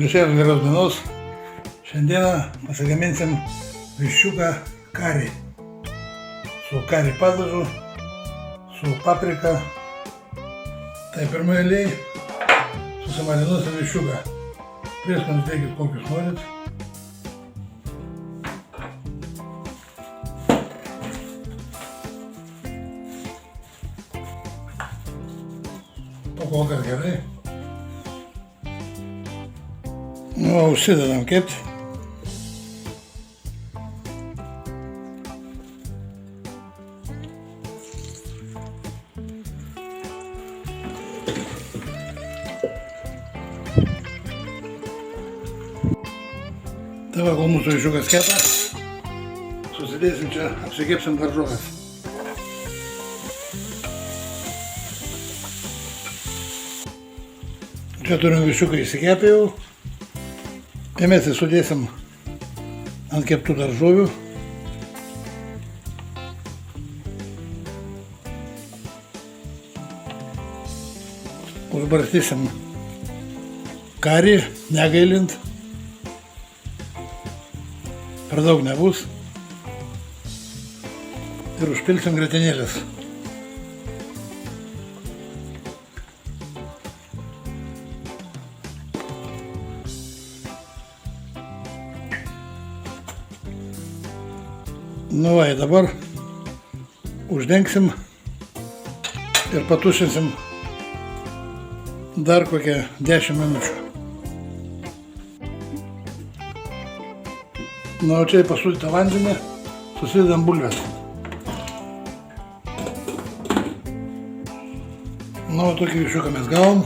Visiems geros dienos. Šiandieną pasigaminsim viščiuką karį. Su karį padažu, su paprika. Tai pirmoje eilėje susimarinuosim viščiuką. Prieskonius dėkit kokius norit. Pakolkas gerai. Užsidedam kepti. Tai va, kol mūsų viščiukas kepa, susidėsim čia, apsikepsim daržoves. Čia turim viščiuką įsikepę jau. Ir mes sudėsim ant keptų daržovių. Užbarstysim karį, negailint. Per daug nebus. Ir užpilsim grietinėlės. Nu va, dabar uždengsim ir patušinsim dar kokią 10 minučių. Nu, o čia į pasūdytą vandenį susidedam bulves. Nu, tokį viščiuką mes gavom.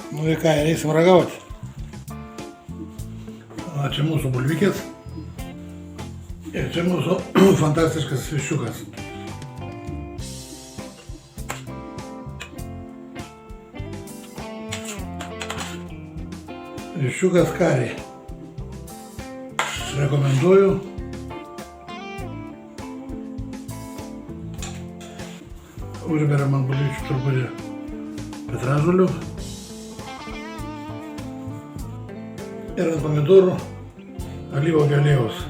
Nu, ir ką, eisim ragauti. O čia mūsų bulvikės. Ir čia mūsų fantastiškas viščiukas. Viščiukas karį. Rekomenduoju. Užberiam ant bulvyčių truputį petražolių. Ir ant pomidorų alyvuogių aliejaus.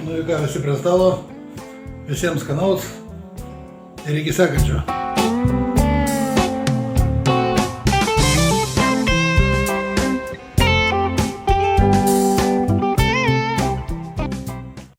Nu ir ką, visi prie stalo, visiems skanaus ir iki sekančio.